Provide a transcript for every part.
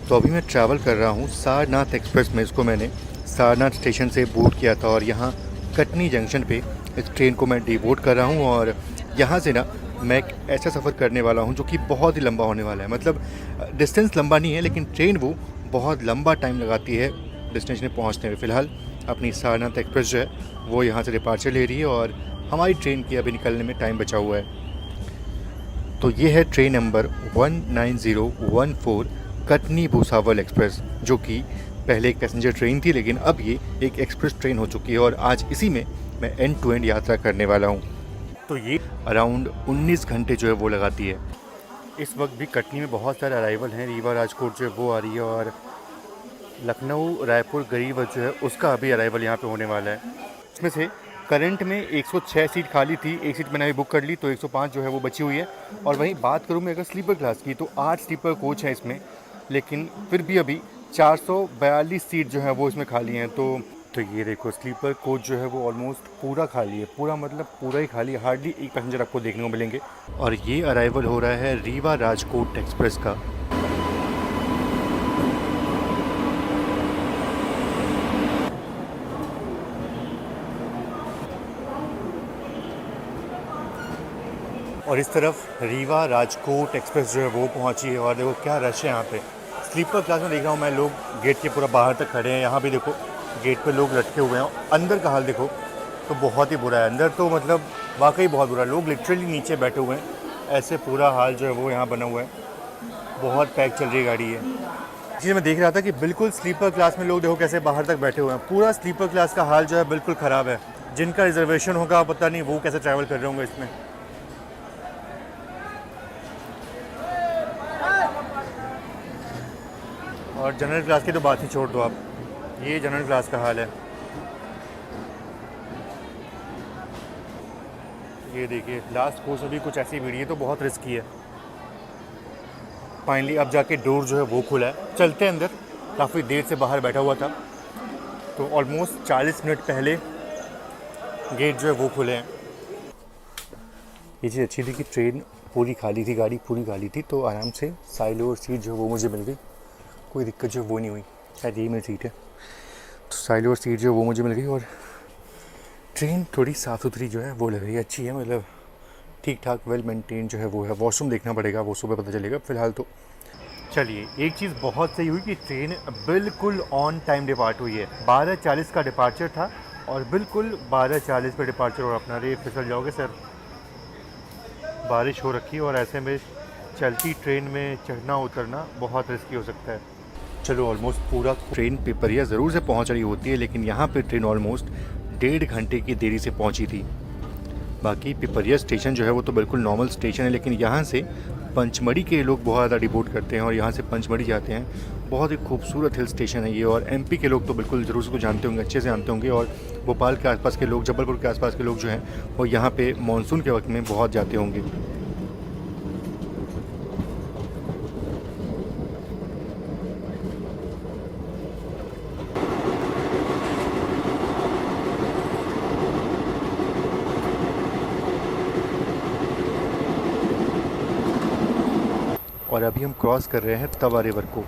तो अभी मैं ट्रैवल कर रहा हूँ सारनाथ एक्सप्रेस में। इसको मैंने सारनाथ स्टेशन से बोर्ड किया था और यहाँ कटनी जंक्शन पे इस ट्रेन को मैं डीबोर्ड कर रहा हूँ। और यहाँ से ना मैं एक ऐसा सफ़र करने वाला हूँ जो कि बहुत ही लंबा होने वाला है। मतलब डिस्टेंस लंबा नहीं है, लेकिन ट्रेन वो बहुत लंबा टाइम लगाती है डेस्टिनेशन पहुँचने में। फ़िलहाल अपनी सारनाथ एक्सप्रेस जो है वो यहाँ से डिपार्चर ले रही है और हमारी ट्रेन की अभी निकलने में टाइम बचा हुआ है। तो ये है train number 19014 Katni Bhusawal express, जो कि पहले एक पैसेंजर ट्रेन थी, लेकिन अब ये एक एक्सप्रेस ट्रेन हो चुकी है और आज इसी में मैं एंड टू एंड यात्रा करने वाला हूँ। तो ये अराउंड 19 घंटे जो है वो लगाती है। इस वक्त भी कटनी में बहुत सारे अराइवल हैं। रीवा राजकोट जो है वो आ रही है और लखनऊ रायपुर गरीब जो है उसका अभी अराइवल यहाँ पे होने वाला है। इसमें से करंट में 106 सीट खाली थी, एक सीट मैंने अभी बुक कर ली, तो 105 जो है वो बची हुई है। और वहीं बात करूँ मैं अगर स्लीपर क्लास की, तो 8 स्लीपर कोच हैं इसमें, लेकिन फिर भी अभी 442 सीट जो है वो इसमें खाली हैं। तो ये देखो, स्लीपर कोच जो है वो ऑलमोस्ट पूरा खाली है। पूरा मतलब पूरा ही खाली, हार्डली एक पैसेंजर आपको देखने को मिलेंगे। और ये अराइवल हो रहा है रीवा राजकोट एक्सप्रेस का। और इस तरफ रीवा राजकोट एक्सप्रेस जो है वो पहुंची है। और देखो क्या रश है यहाँ पे। स्लीपर क्लास में देख रहा हूँ मैं, लोग गेट के पूरा बाहर तक खड़े हैं। यहाँ भी देखो गेट पे लोग लटके हुए हैं। अंदर का हाल देखो तो बहुत ही बुरा है। अंदर तो मतलब वाकई बहुत बुरा है, लोग लिटरली नीचे बैठे हुए हैं। ऐसे पूरा हाल जो है वो यहाँ बना हुआ है। बहुत पैक चल रही गाड़ी है। इसलिए मैं देख रहा था कि बिल्कुल स्लीपर क्लास में लोग देखो कैसे बाहर तक बैठे हुए हैं। पूरा स्लीपर क्लास का हाल जो है बिल्कुल ख़राब है। जिनका रिजर्वेशन होगा पता नहीं वो कैसे ट्रैवल कर रहे होंगे इसमें। और जनरल क्लास की तो बात ही छोड़ दो आप। ये जनरल क्लास का हाल है। ये देखिए लास्ट कोच अभी कुछ ऐसी भीड़ है, तो बहुत रिस्की है। फाइनली अब जाके डोर जो है वो खुला है। चलते हैं अंदर। काफ़ी देर से बाहर बैठा हुआ था, तो ऑलमोस्ट 40 मिनट पहले गेट जो है वो खुले हैं। ये चीज़ अच्छी थी कि ट्रेन पूरी खाली थी, गाड़ी पूरी खाली थी, तो आराम से साइड और सीट जो है वो मुझे मिल गई। कोई दिक्कत जो है वो नहीं हुई। शायद यही मेरी सीट है, तो साइड और सीट जो है वो मुझे मिल गई। और ट्रेन थोड़ी साफ़ सुथरी जो है वो लग रही है, अच्छी है। मतलब ठीक ठाक वेल मेंटेन जो है वो है। वॉशरूम देखना पड़ेगा, वो सुबह पता चलेगा। फ़िलहाल तो चलिए, एक चीज़ बहुत सही हुई कि ट्रेन बिल्कुल ऑन टाइम डिपार्ट हुई है। 12:40 का डिपार्चर था और बिल्कुल 12:40 पर डिपार्चर। और अपना रे फिसल जाओगे सर। बारिश हो रखी है और ऐसे में चलती ट्रेन में चढ़ना उतरना बहुत रिस्की हो सकता है। चलो, ऑलमोस्ट पूरा ट्रेन पिपरिया ज़रूर से पहुंच रही होती है, लेकिन यहाँ पे ट्रेन ऑलमोस्ट 1.5 घंटे की देरी से पहुंची थी। बाकी पिपरिया स्टेशन जो है वो तो बिल्कुल नॉर्मल स्टेशन है, लेकिन यहाँ से पंचमढ़ी के लोग बहुत ज़्यादा डिपोर्ट करते हैं और यहाँ से पंचमढ़ी जाते हैं। बहुत ही खूबसूरत हिल स्टेशन है ये। और एमपी के लोग तो बिल्कुल ज़रूर से जानते होंगे, अच्छे से जानते होंगे। और भोपाल के आसपास के लोग, जबलपुर के आसपास के लोग जो हैं वो यहाँ पे मानसून के वक्त में बहुत जाते होंगे। और अभी हम क्रॉस कर रहे हैं तवा रिवर को।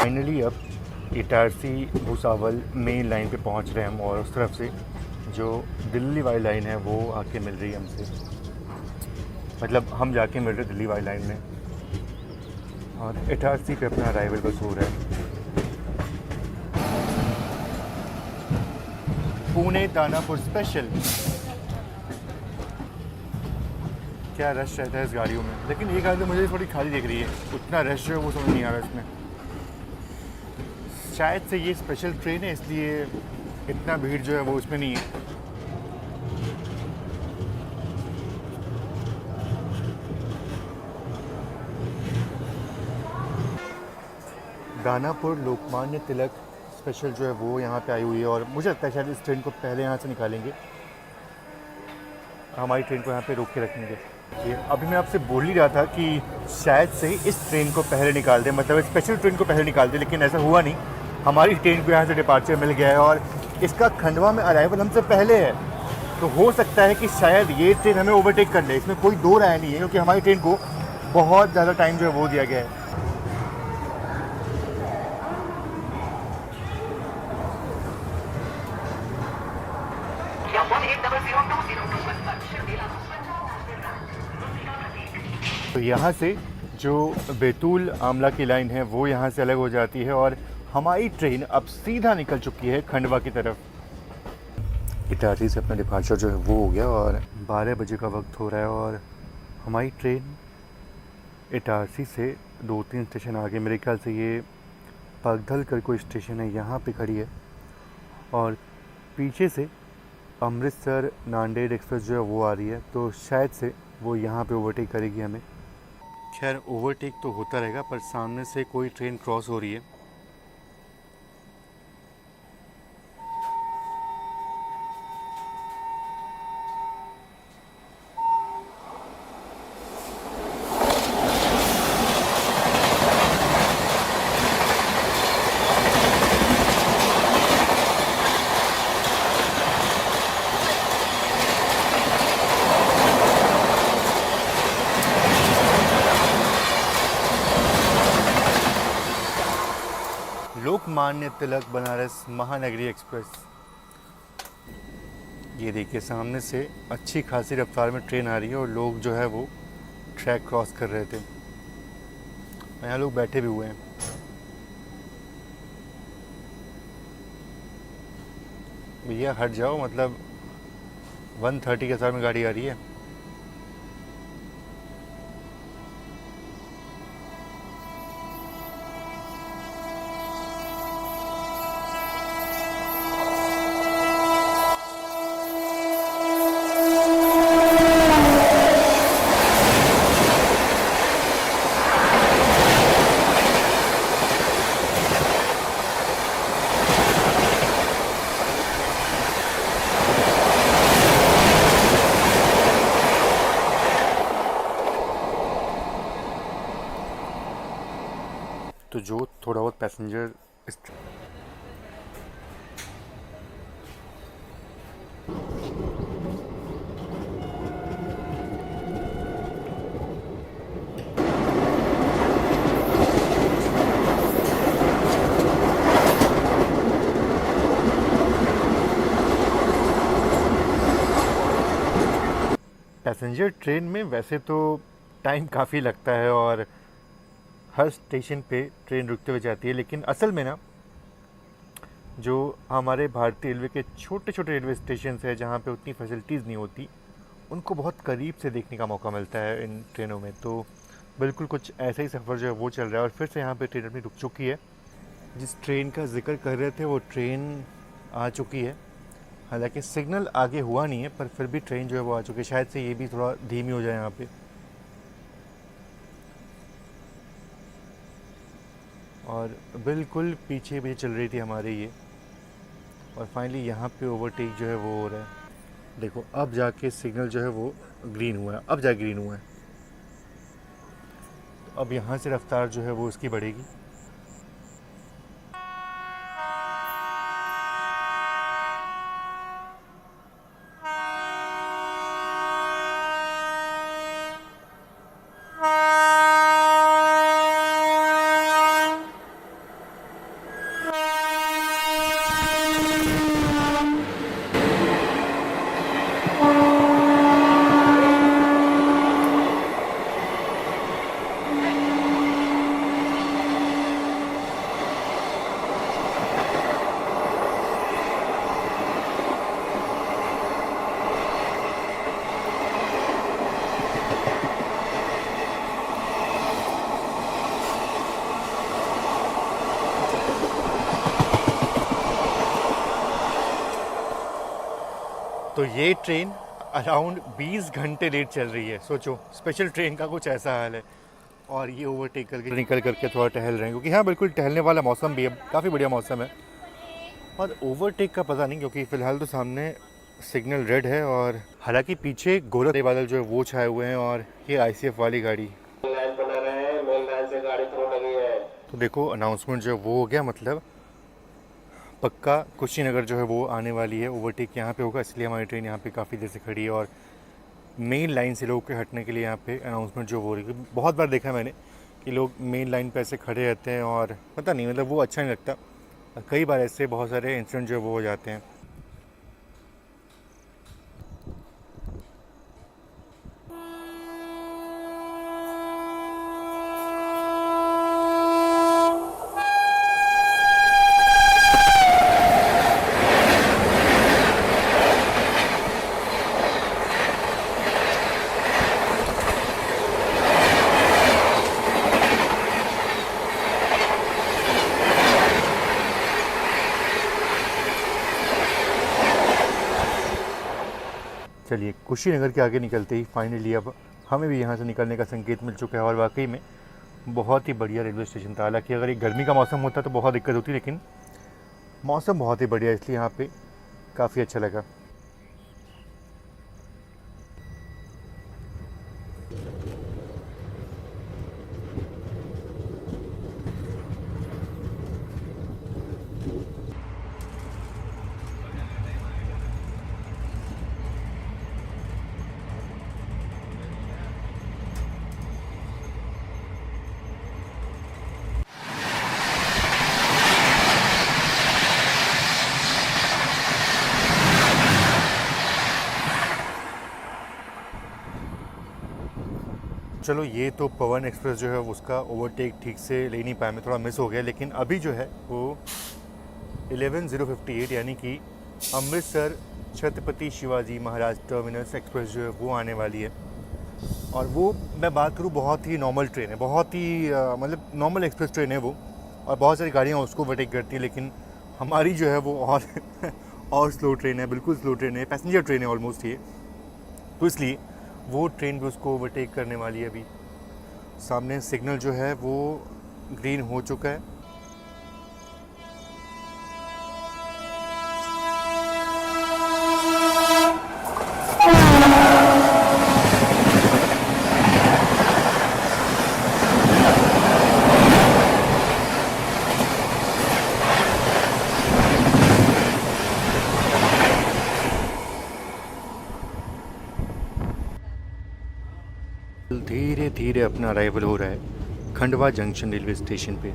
फाइनली अब इटारसी भूसावल मेन लाइन पे पहुंच रहे हैं हम। और उस तरफ से जो दिल्ली वाली लाइन है वो आके मिल रही है हमसे। मतलब हम जाके मिल रहे दिल्ली वाली लाइन में। और इटारसी पे अपना अराइवल बस हो रहा है। पुणे दानापुर स्पेशल। क्या रश रहता है इस गाड़ियों में, लेकिन ये गाड़ी तो मुझे थोड़ी खाली दिख रही है। उतना रश जो है वो समझ नहीं आ रहा इसमें। शायद से ये स्पेशल ट्रेन है, इसलिए इतना भीड़ जो है वो उसमें नहीं है। दानापुर लोकमान्य तिलक स्पेशल जो है वो यहाँ पे आई हुई है और मुझे लगता है शायद इस ट्रेन को पहले यहाँ से निकालेंगे, हमारी ट्रेन को यहाँ पे रोक के रखेंगे। ये अभी मैं आपसे बोल ही रहा था कि शायद से इस ट्रेन को पहले निकाल दें, मतलब स्पेशल ट्रेन को पहले निकाल दें, लेकिन ऐसा हुआ नहीं। हमारी ट्रेन को यहाँ से डिपार्चर मिल गया है और इसका खंडवा में अराइवल हमसे पहले है, तो हो सकता है कि शायद ये ट्रेन हमें ओवरटेक कर ले। इसमें कोई दो राय नहीं है, क्योंकि हमारी ट्रेन को बहुत ज़्यादा टाइम जो है वो दिया गया है। तो यहाँ से जो बैतूल आमला की लाइन है वो यहाँ से अलग हो जाती है और हमारी ट्रेन अब सीधा निकल चुकी है खंडवा की तरफ। इटारसी से अपना डिपार्चर जो है वो हो गया और 12 बजे का वक्त हो रहा है और हमारी ट्रेन इटारसी से 2-3 स्टेशन आगे, मेरे ख्याल से ये पगधल कर कोई स्टेशन है, यहाँ पे खड़ी है और पीछे से अमृतसर नांदेड़ एक्सप्रेस जो है वो आ रही है, तो शायद से वो यहाँ पे ओवरटेक करेगी हमें। खैर ओवरटेक तो होता रहेगा, पर सामने से कोई ट्रेन क्रॉस हो रही है। लोकमान्य तिलक बनारस महानगरी एक्सप्रेस। ये देखिए सामने से अच्छी खासी रफ्तार में ट्रेन आ रही है और लोग जो है वो ट्रैक क्रॉस कर रहे थे, यहाँ लोग बैठे भी हुए हैं। भैया हट जाओ, मतलब 130 के साथ में गाड़ी आ रही है। तो जो थोड़ा बहुत पैसेंजर पैसेंजर ट्रेन में वैसे तो टाइम काफ़ी लगता है और हर स्टेशन पे ट्रेन रुकते हुए जाती है, लेकिन असल में ना जो हमारे भारतीय रेलवे के छोटे छोटे रेलवे स्टेशन है जहाँ पे उतनी फैसिलिटीज़ नहीं होती, उनको बहुत करीब से देखने का मौका मिलता है इन ट्रेनों में। तो बिल्कुल कुछ ऐसा ही सफ़र जो है वो चल रहा है और फिर से यहाँ पे ट्रेन अपनी रुक चुकी है। जिस ट्रेन का जिक्र कर रहे थे वो ट्रेन आ चुकी है, हालांकि सिग्नल आगे हुआ नहीं है, पर फिर भी ट्रेन जो है वो आ चुकी है। शायद से ये भी थोड़ा धीमी हो जाए यहाँ पे। और बिल्कुल पीछे भी चल रही थी हमारे ये, और फाइनली यहाँ पे ओवरटेक जो है वो हो रहा है। देखो अब जाके सिग्नल जो है वो ग्रीन हुआ है, अब जा ग्रीन हुआ है, तो अब यहाँ से रफ्तार जो है वो उसकी बढ़ेगी। तो ये ट्रेन अराउंड 20 घंटे लेट चल रही है। सोचो स्पेशल ट्रेन का कुछ ऐसा हाल है। और ये ओवरटेक करके निकल करके थोड़ा टहल रहे हैं, क्योंकि हाँ बिल्कुल टहलने वाला मौसम भी है, काफ़ी बढ़िया मौसम है। और ओवरटेक का पता नहीं, क्योंकि फ़िलहाल तो सामने सिग्नल रेड है और हालांकि पीछे गोला बादल जो है वो छाए हुए हैं। और ये ICF वाली गाड़ी लाइन बना रहे हैं, मेन लाइन से गाड़ी थ्रो लगी है। तो देखो अनाउंसमेंट जो है वो हो गया, मतलब पक्का कुशीनगर जो है वो आने वाली है, ओवरटेक यहाँ पे होगा, इसलिए हमारी ट्रेन यहाँ पे काफ़ी देर से खड़ी है। और मेन लाइन से लोगों के हटने के लिए यहाँ पे अनाउंसमेंट जो हो रही है, बहुत बार देखा मैंने कि लोग मेन लाइन पे ऐसे खड़े रहते हैं और पता नहीं मतलब वो अच्छा नहीं लगता। और कई बार ऐसे बहुत सारे इंसिडेंट जो है वो हो जाते हैं। चलिए कुशीनगर के आगे निकलते ही फाइनली अब हमें भी यहाँ से निकलने का संकेत मिल चुका है। और वाकई में बहुत ही बढ़िया रेलवे स्टेशन था। हालांकि अगर ये गर्मी का मौसम होता तो बहुत दिक्कत होती, लेकिन मौसम बहुत ही बढ़िया, इसलिए यहाँ पे काफ़ी अच्छा लगा। चलो ये तो पवन एक्सप्रेस जो है उसका ओवरटेक ठीक से ले नहीं पाया, मैं थोड़ा मिस हो गया। लेकिन अभी जो है वो 11:58 यानी कि अमृतसर छत्रपति शिवाजी महाराज टर्मिनस एक्सप्रेस जो है वो आने वाली है। और वो मैं बात करूँ बहुत ही नॉर्मल ट्रेन है, बहुत ही मतलब नॉर्मल एक्सप्रेस ट्रेन है वो। और बहुत सारी गाड़ियाँ उसको ओवरटेक करती हैं, लेकिन हमारी जो है वो और और स्लो ट्रेन है, बिल्कुल स्लो ट्रेन है, पैसेंजर ट्रेन है ऑलमोस्ट ये। तो इसलिए वो ट्रेन भी उसको ओवरटेक करने वाली है। अभी सामने सिग्नल जो है वो ग्रीन हो चुका है। धीरे धीरे अपना अराइवल हो रहा है खंडवा जंक्शन रेलवे स्टेशन पे।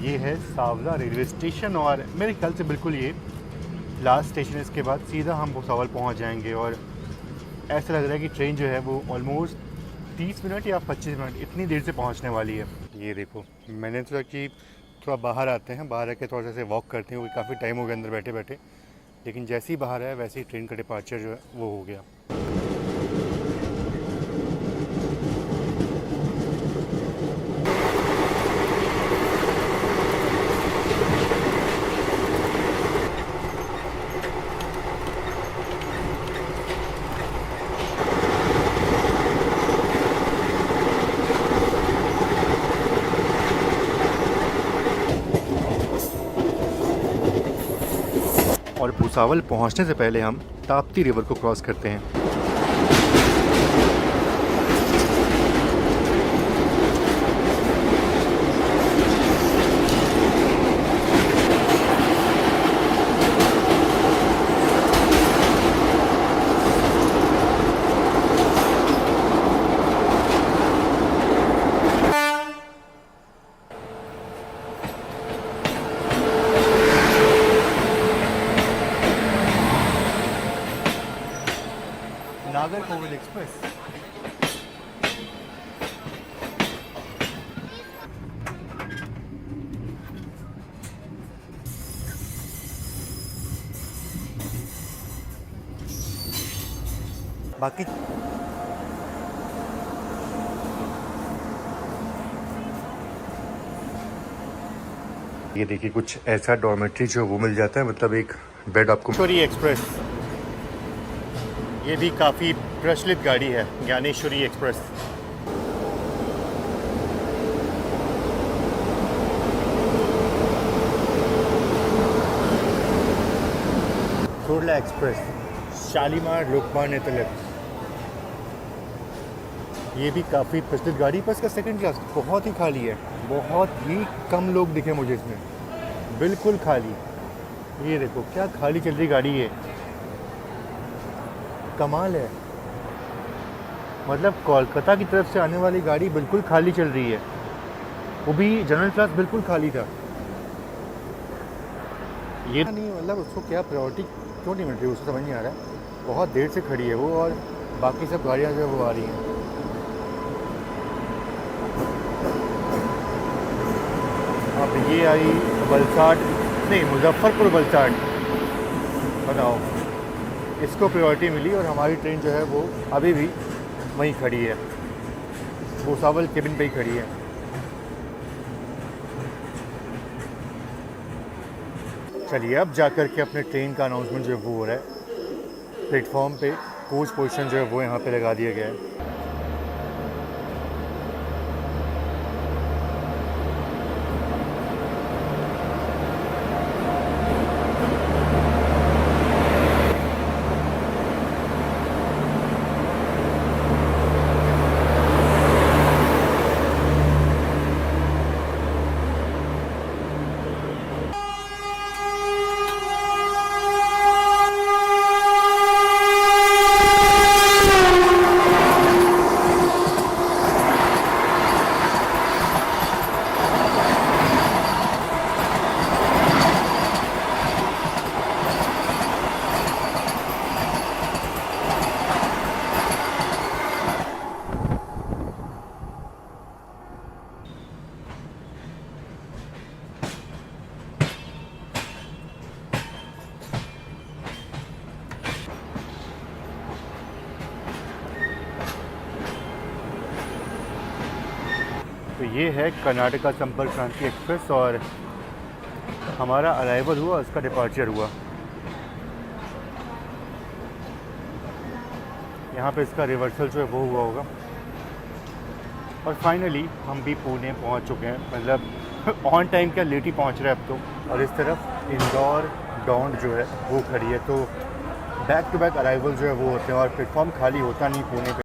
ये है सावला रेलवे स्टेशन और मेरे ख्याल से बिल्कुल ये लास्ट स्टेशन है। इसके बाद सीधा हम भुसावल पहुंच जाएंगे। और ऐसा लग रहा है कि ट्रेन जो है वो ऑलमोस्ट 30 मिनट या 25 मिनट इतनी देर से पहुंचने वाली है। ये देखो मैंने सोचा कि थोड़ा बाहर आते हैं, बाहर आके थोड़ा सा वॉक करते हैं, क्योंकि काफ़ी टाइम हो गया अंदर बैठे बैठे। लेकिन जैसे ही बाहर आया वैसे ही ट्रेन का डिपार्चर जो है वो हो गया। और भुसावल पहुंचने से पहले हम ताप्ती रिवर को क्रॉस करते हैं। नागरकोविल एक्सप्रेस। बाकी ये देखिए कुछ ऐसा डॉर्मेट्री जो वो मिल जाता है, मतलब एक बेड आपको। ज्ञानेश्वरी एक्सप्रेस, ये भी काफ़ी प्रचलित गाड़ी है, ज्ञानेश्वरी एक्सप्रेस। कुर्ला एक्सप्रेस, शालीमार लोकमान्य तिलक, ये भी काफ़ी प्रचलित गाड़ी, पर इसका सेकंड क्लास बहुत ही खाली है, बहुत ही कम लोग दिखे मुझे इसमें, बिल्कुल खाली। ये देखो क्या खाली चल रही गाड़ी है, कमाल है। मतलब कोलकाता की तरफ से आने वाली गाड़ी बिल्कुल खाली चल रही है, वो भी जनरल क्लास बिल्कुल खाली था। ये नहीं, मतलब उसको क्या प्रायोरिटी क्यों नहीं मिल रही, उसको समझ नहीं आ रहा है। बहुत देर से खड़ी है वो, और बाकी सब गाड़ियाँ जो है वो आ रही हैं। अब ये आई वलसाड, नहीं मुजफ्फरपुर वलसाड, बताओ, इसको प्रायोरिटी मिली और हमारी ट्रेन जो है वो अभी भी वहीं खड़ी है, भूसावल केबिन पे ही खड़ी है। चलिए अब जाकर के अपने ट्रेन का अनाउंसमेंट जो है वो हो रहा है। प्लेटफॉर्म पे कोच पोजीशन जो है वो यहाँ पे लगा दिया गया है। तो ये है कर्नाटका संपर्क क्रांति एक्सप्रेस, और हमारा अराइवल हुआ, उसका डिपार्चर हुआ। यहाँ पे इसका रिवर्सल जो है वो हुआ होगा, और फाइनली हम भी पुणे पहुँच चुके हैं। मतलब ऑन टाइम क्या, लेट ही पहुँच रहे हैं अब तो। और इस तरफ इंदौर डॉन्ड जो है वो खड़ी है, तो बैक टू बैक अराइवल जो है वो होते हैं, और प्लेटफॉर्म खाली होता नहीं पुणे पे।